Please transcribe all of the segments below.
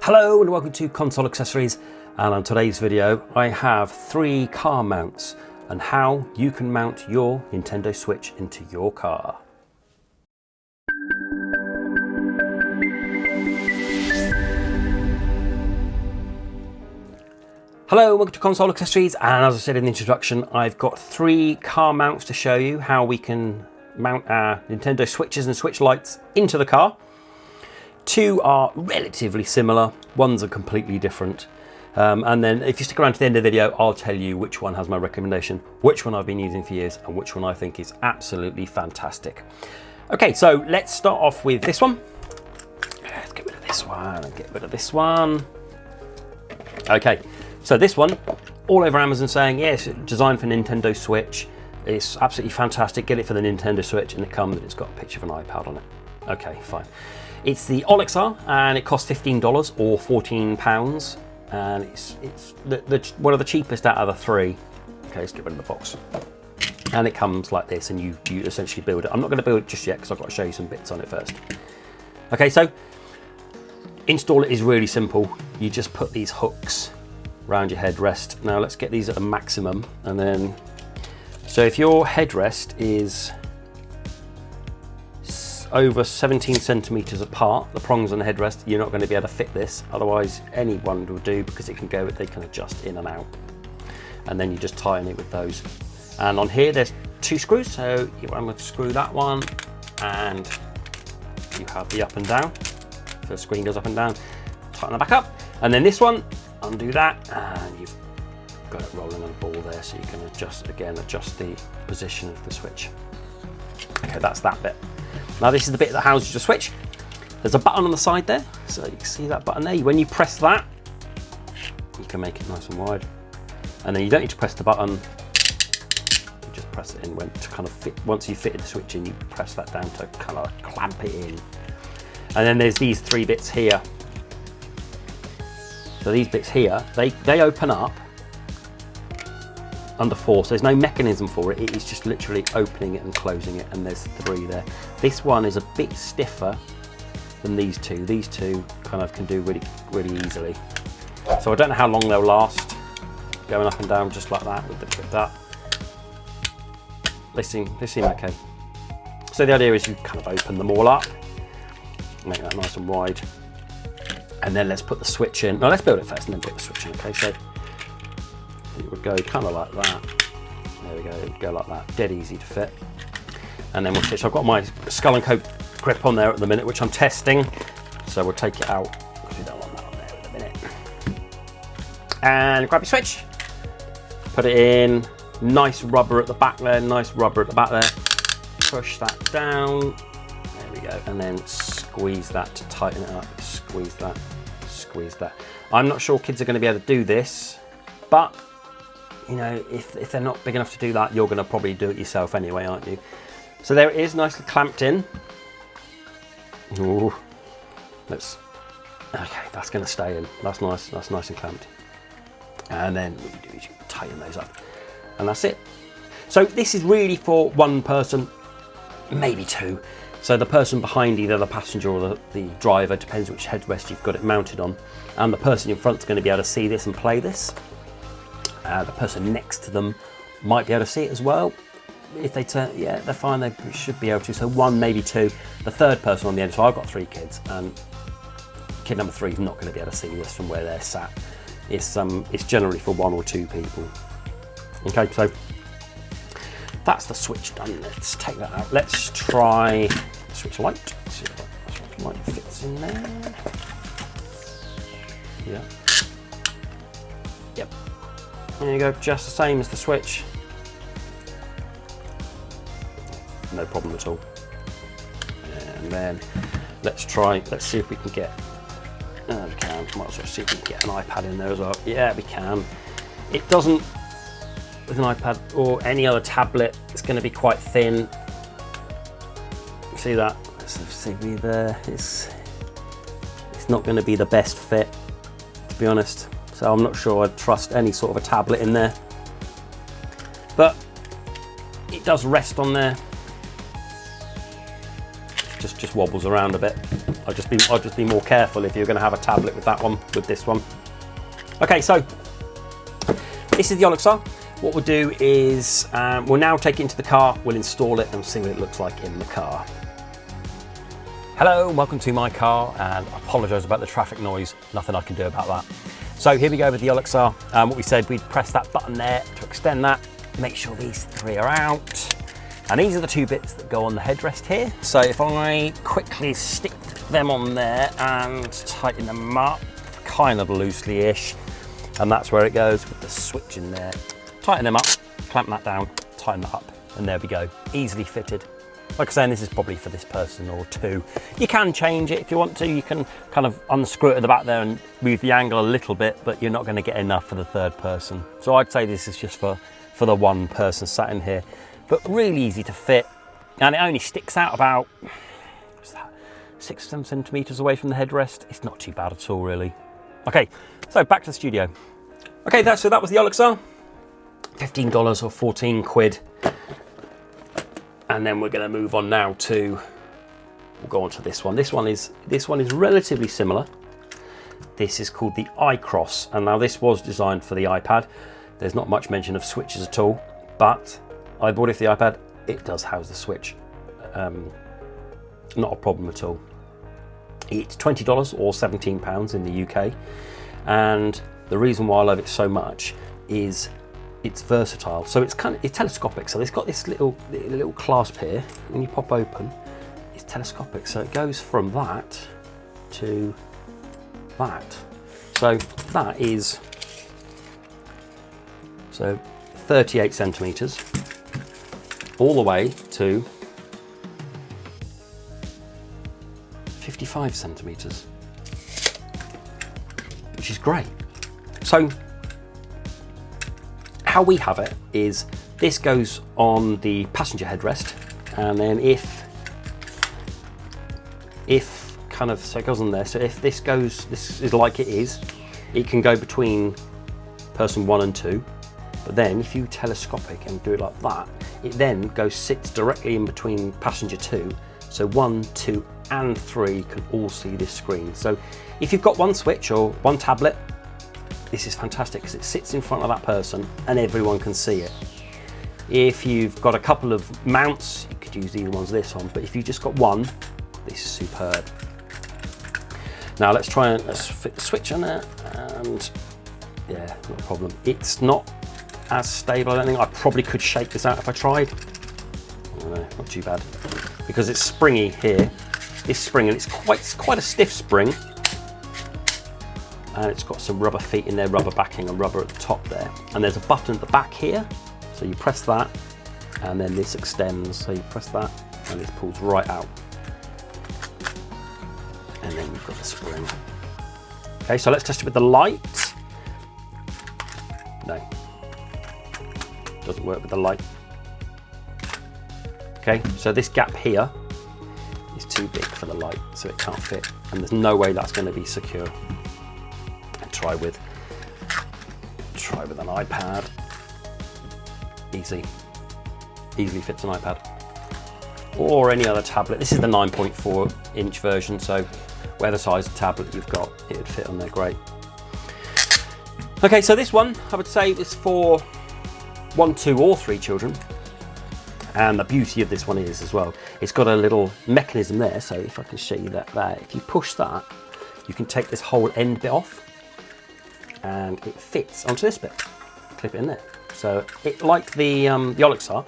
Hello and welcome to Console Accessories, and on today's video I have 3 car mounts and how you can mount your Nintendo Switch into your car. Hello, welcome to Console Accessories, and as I said in the introduction, I've got 3 car mounts to show you how we can mount our Nintendo Switches and Switch lights into the car. 2 are relatively similar, one's are completely different. And then if you stick around to the end of the video, I'll tell you which one has my recommendation, which one I've been using for years, and which one I think is absolutely fantastic. Okay, so let's start off with this one. Let's get rid of this one and get rid of this one. Okay, so this one, all over Amazon saying, yes, designed for Nintendo Switch. It's absolutely fantastic. Get it for the Nintendo Switch, and it comes and it's got a picture of an iPad on it. Okay, fine. It's the Olixar, and it costs $15 or £14, and it's one of the cheapest out of the 3. Okay, let's get rid of the box. And it comes like this, and you essentially build it. I'm not going to build it just yet because I've got to show you some bits on it first. Okay, so install it is really simple. You just put these hooks around your headrest. Now let's get these at a maximum, and then so if your headrest is over 17 centimeters apart, the prongs on the headrest, you're not going to be able to fit this. Otherwise, any one will do because it can go, they can adjust in and out. And then you just tighten it with those. And on here, there's 2 screws. So I'm going to screw that one, and you have the up and down. So the screen goes up and down. Tighten it back up, and then this one, undo that, and you've got it rolling on a ball there, so you can adjust the position of the switch. Okay, that's that bit. Now this is the bit that houses your switch. There's a button on the side there, so you can see that button there. When you press that, you can make it nice and wide. And then you don't need to press the button, you just press it in when to kind of fit. Once you've fitted the switch in, you press that down to kind of clamp it in. And then there's these 3 bits here. So these bits here, they open up under force. There's no mechanism for it. It is just literally opening it and closing it, and there's 3 there. This one is a bit stiffer than these 2. These 2 kind of can do really easily. So I don't know how long they'll last, going up and down just like that with that. They seem okay. So the idea is you kind of open them all up, make that nice and wide, and then let's put the switch in. No, let's build it first and then put the switch in. Okay, so it would go kind of like that. There we go, it would go like that. Dead easy to fit. And then we'll switch. I've got my Skull and Cope grip on there at the minute, which I'm testing. So we'll take it out because we don't want that on there at the minute. And grab your switch. Put it in. Nice rubber at the back there. Nice rubber at the back there. Push that down. There we go. And then squeeze that to tighten it up. Squeeze that. Squeeze that. I'm not sure kids are going to be able to do this, but you know, if they're not big enough to do that, you're going to probably do it yourself anyway, aren't you? So there it is, nicely clamped in. Ooh, okay, that's going to stay in. That's nice and clamped. And then what you do is you tighten those up, and that's it. So this is really for one person, maybe 2. So the person behind, either the passenger or the driver, depends which headrest you've got it mounted on, and the person in front is going to be able to see this and play this. The person next to them might be able to see it as well. If they turn, yeah, they're fine, they should be able to. So 1, maybe 2. The third person on the end, so I've got 3 kids, and kid number 3 is not going to be able to see this from where they're sat. It's generally for 1 or 2 people. Okay, so that's the switch done. Let's take that out. Let's try the switch light. Let's see if the switch light fits in there. Yeah. Yep. There you go, just the same as the switch. No problem at all. And then let's see if we can get, we can, might as well see if we can get an iPad in there as well. Yeah, we can. It doesn't, with an iPad or any other tablet, it's going to be quite thin. See that? Let's see there. It's not going to be the best fit, to be honest. So I'm not sure I'd trust any sort of a tablet in there. But it does rest on there. Just wobbles around a bit. I'll just be more careful if you're going to have a tablet with that one, with this one. Okay, so this is the Olixar. What we'll do is we'll now take it into the car, we'll install it and see what it looks like in the car. Hello, welcome to my car, and I apologise about the traffic noise, nothing I can do about that. So here we go with the Olixar. What we said, we'd press that button there to extend that, make sure these three are out. And these are the two bits that go on the headrest here. So if I quickly stick them on there and tighten them up, kind of loosely-ish, and that's where it goes with the switch in there. Tighten them up, clamp that down, tighten that up, and there we go, easily fitted. Like I say, this is probably for this person or two. You can change it if you want to. You can kind of unscrew it at the back there and move the angle a little bit, but you're not going to get enough for the third person. So I'd say this is just for the one person sat in here, but really easy to fit. And it only sticks out about, what's that, 6-7 centimeters away from the headrest. It's not too bad at all, really. Okay, so back to the studio. Okay, so that was the Olixar. $15 or 14 quid. And then we're going to move on now to, we'll go on to this one. This one is relatively similar. This is called the iKross, and now this was designed for the iPad. There's not much mention of switches at all, but I bought it for the iPad. It does house the switch. Not a problem at all. It's $20 or £17 in the UK, and the reason why I love it so much is it's versatile. So it's telescopic. So it's got this little clasp here. When you pop open, it's telescopic. So it goes from that to that. So that is 38 centimeters all the way to 55 centimeters, which is great. So how we have it is this goes on the passenger headrest, and then if kind of, so it goes on there. So if this is like it is, it can go between person 1 and 2. But then if you telescopic and do it like that, it then sits directly in between passenger 2. So 1, 2 and 3 can all see this screen. So if you've got one switch or one tablet, this is fantastic because it sits in front of that person and everyone can see it. If you've got a couple of mounts, you could use either one's this one, but if you've just got one, this is superb. Now let's fit the switch on it, and yeah, not a problem. It's not as stable, I don't think. I probably could shake this out if I tried. Oh, no, not too bad. Because it's springy here. This spring, and it's quite a stiff spring. And it's got some rubber feet in there, rubber backing and rubber at the top there. And there's a button at the back here. So you press that, and then this extends. So you press that, and this pulls right out. And then you've got the spring. Okay, so let's test it with the light. No, doesn't work with the light. Okay, so this gap here is too big for the light, so it can't fit. And there's no way that's going to be secure. Try with an iPad. Easily fits an iPad or any other tablet. This is the 9.4 inch version, so whatever size tablet you've got, it would fit on there great. Okay, so this one I would say is for 1, 2 or 3 children. And the beauty of this one is as well, it's got a little mechanism there. So if I can show you that there, if you push that, you can take this whole end bit off, and it fits onto this bit. Clip it in there. So it, like the Olixar,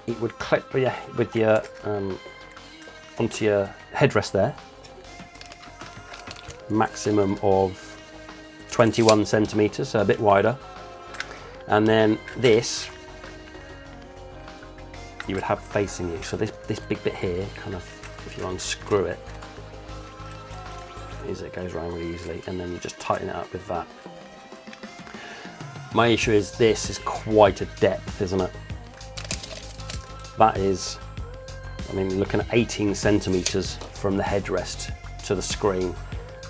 it would clip with your onto your headrest there. Maximum of 21 centimeters, so a bit wider. And then this, you would have facing you. So this big bit here, kind of, if you unscrew it, it goes around really easily, and then you just tighten it up with that. My issue is this is quite a depth, isn't it? That is, I mean, looking at 18 centimeters from the headrest to the screen.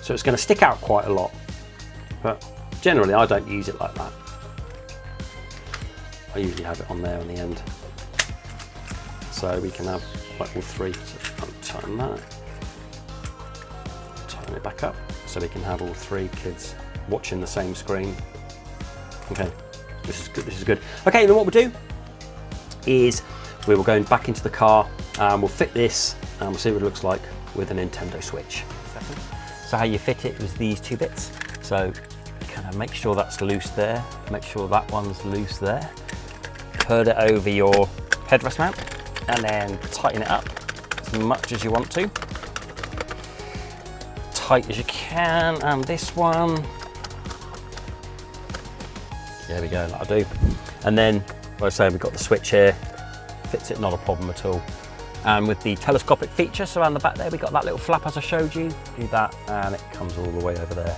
So it's going to stick out quite a lot, but generally I don't use it like that. I usually have it on there on the end. So we can have like all 3, so untighten that. Turn it back up so we can have all 3 kids watching the same screen. Okay, this is good, this is good. Okay, then what we'll do is we will go back into the car and we'll fit this and we'll see what it looks like with a Nintendo Switch. So how you fit it was these 2 bits. So kind of make sure that's loose there, make sure that one's loose there. Put it over your headrest mount and then tighten it up as much as you want to. Tight as you can, and this one. There we go, that'll do. And then, like I say, we've got the switch here. Fits it, not a problem at all. And with the telescopic features around the back there, we got that little flap as I showed you. Do that, and it comes all the way over there.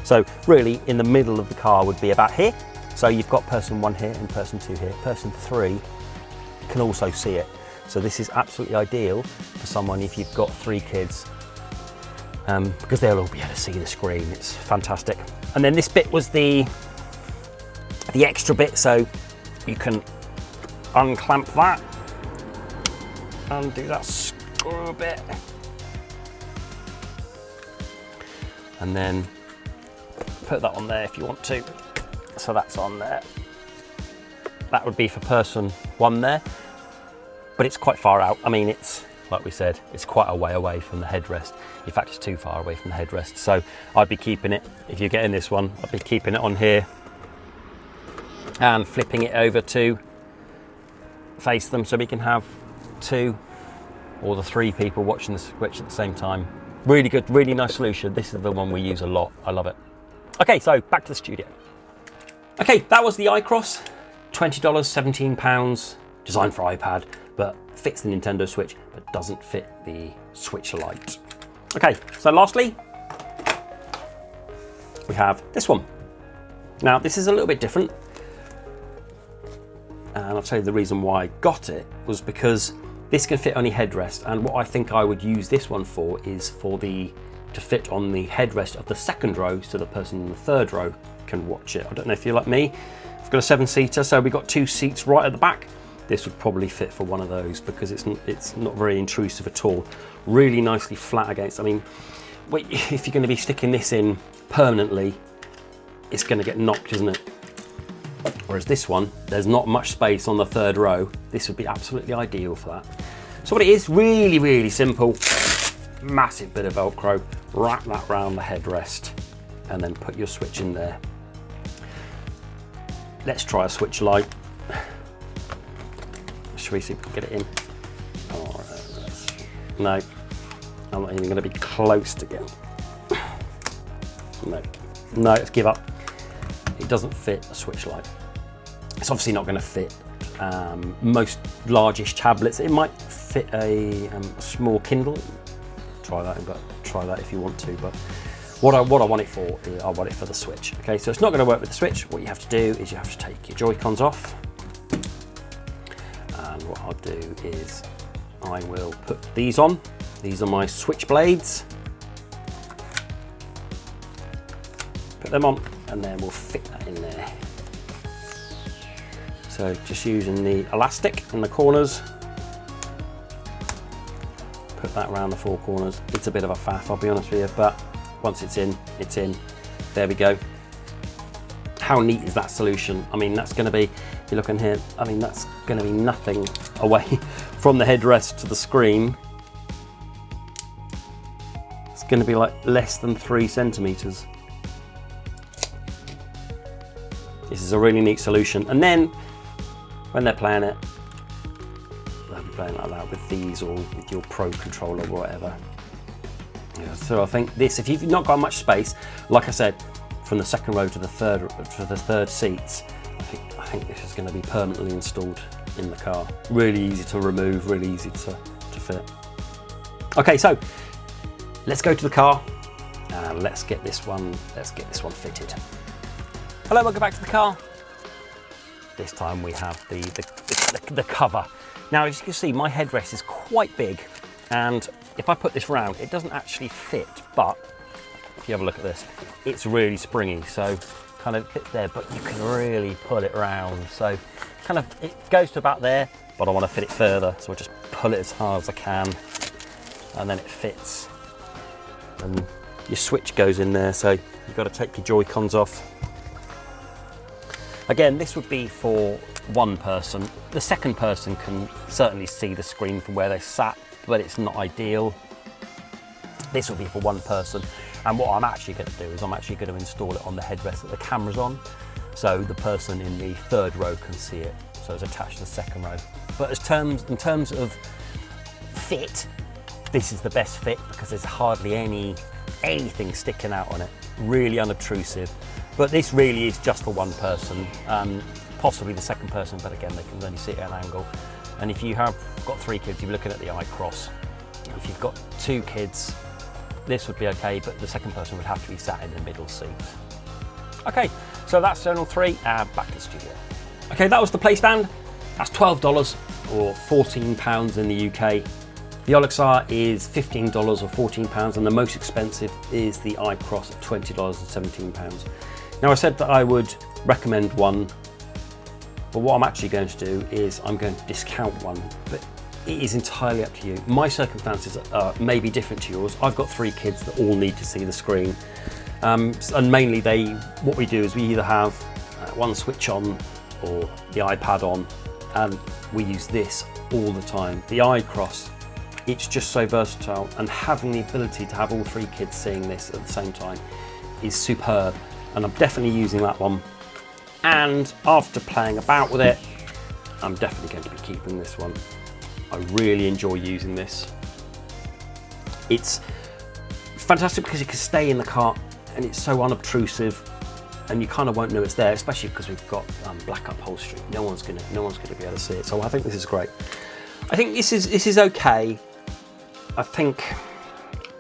So really, in the middle of the car would be about here. So you've got person 1 here and person 2 here. Person 3 can also see it. So this is absolutely ideal for someone if you've got 3 kids, because they'll all be able to see the screen. It's fantastic. And then this bit was the extra bit, so you can unclamp that, undo that screw bit, and then put that on there if you want to. So that's on there. That would be for person 1 there, but it's quite far out. I mean, it's, like we said, it's quite a way away from the headrest. In fact, it's too far away from the headrest. So I'd be keeping it, if you're getting this one, I'd be keeping it on here and flipping it over to face them so we can have 2 or the 3 people watching the Switch at the same time. Really good, really nice solution. This is the one we use a lot. I love it. Okay, so back to the studio. Okay, that was the iKross. $20, £17, designed for iPad, but fits the Nintendo Switch, but doesn't fit the Switch Lite. Okay, so lastly, we have this one. Now, this is a little bit different. And I'll tell you the reason why I got it was because this can fit on your headrest, and what I think I would use this one for is to fit on the headrest of the 2nd row so the person in the 3rd row can watch it. I don't know if you're like me. I've got a 7-seater, so we've got 2 seats right at the back. This would probably fit for one of those because it's not very intrusive at all. Really nicely flat against. I mean, if you're going to be sticking this in permanently, it's going to get knocked, isn't it? Whereas this one, there's not much space on the 3rd row. This would be absolutely ideal for that. So what it is, really, really simple. Massive bit of Velcro. Wrap that around the headrest and then put your Switch in there. Let's try a Switch Lite. Should we see if we can get it in? Oh, no, I'm not even going to be close to it. No, let's give up. It doesn't fit a Switch Lite. It's obviously not going to fit most largish tablets. It might fit a small Kindle. Try that if you want to. But what I want it for is I want it for the Switch. Okay, so it's not going to work with the Switch. What you have to do is you have to take your Joy-Cons off. And what I'll do is I will put these on. These are my Switch blades. Put them on, and then we'll fit that in there. So just using the elastic in the corners. Put that around the 4 corners. It's a bit of a faff, I'll be honest with you, but once it's in, it's in. There we go. How neat is that solution? I mean, that's going to be, if you're looking here, I mean, that's going to be nothing away from the headrest to the screen. It's going to be like less than 3 centimeters. This is a really neat solution. And then when they're playing it, they'll be playing like that with these or with your Pro controller or whatever. Yeah, so I think this, if you've not got much space, like I said, from the 2nd row to the 3rd seats, I think this is going to be permanently installed in the car. Really easy to remove, really easy to fit. Okay, so let's go to the car and let's get this one fitted. Hello, welcome back to the car. This time we have the cover. Now, as you can see, my headrest is quite big, and if I put this round, it doesn't actually fit, but if you have a look at this, it's really springy, so kind of fits there, but you can really pull it round. So kind of, it goes to about there, but I want to fit it further, so I just pull it as hard as I can, and then it fits. And your switch goes in there, so you've got to take your Joy-Cons off. Again, this would be for one person. The second person can certainly see the screen from where they sat, but it's not ideal. This will be for one person. And what I'm actually going to do is I'm actually going to install it on the headrest that the camera's on, so the person in the third row can see it. So it's attached to the second row. But in terms of fit, this is the best fit because there's hardly anything sticking out on it. Really unobtrusive. But this really is just for one person, possibly the second person, but again, they can only see it at an angle. And if you have got 3 kids, you're looking at the iKross. If you've got 2 kids, this would be okay, but the second person would have to be sat in the middle seat. Okay, so that's Journal 3, back to the studio. Okay, that was the Playstand. That's $12 or £14 in the UK. The Olixar is $15 or £14, and the most expensive is the iKross at $20 and £17. Now, I said that I would recommend one, but what I'm actually going to do is I'm going to discount one, but it is entirely up to you. My circumstances are maybe different to yours. I've got 3 kids that all need to see the screen, and mainly what we do is we either have one switch on or the iPad on, and we use this all the time. The iKross, it's just so versatile, and having the ability to have all 3 kids seeing this at the same time is superb, and I'm definitely using that one. And after playing about with it, I'm definitely going to be keeping this one. I really enjoy using this. It's fantastic because it can stay in the car and it's so unobtrusive, and you kind of won't know it's there, especially because we've got black upholstery. No one's gonna be able to see it. So I think this is great. I think this is okay. I think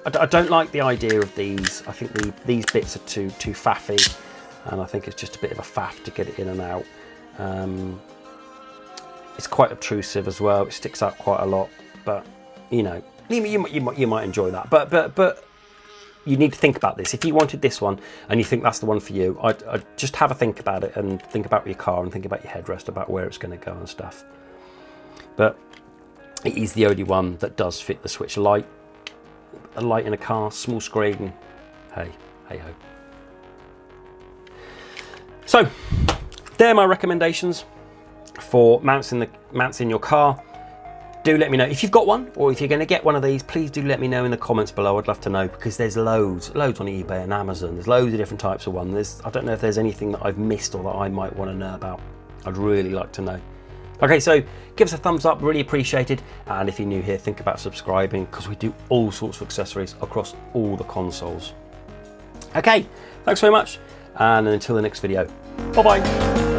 I don't like the idea of these. I think these bits are too faffy, and I think it's just a bit of a faff to get it in and out. It's quite obtrusive as well. It sticks out quite a lot, but you know, you might enjoy that. But you need to think about this. If you wanted this one and you think that's the one for you, I'd just have a think about it and think about your car and think about your headrest, about where it's going to go and stuff. But it is the only one that does fit the Switch Lite. A light in a car, small screen. Hey ho. So, they're my recommendations for mounts in your car. Do let me know if you've got one, or if you're going to get one of these. Please do let me know in the comments below. I'd love to know, because there's loads on eBay and Amazon. There's loads of different types of ones. I don't know if there's anything that I've missed or that I might want to know about. I'd really like to know. Okay, so give us a thumbs up, really appreciated. And if you're new here, think about subscribing, because we do all sorts of accessories across all the consoles. Okay, thanks very much, and until the next video, bye bye.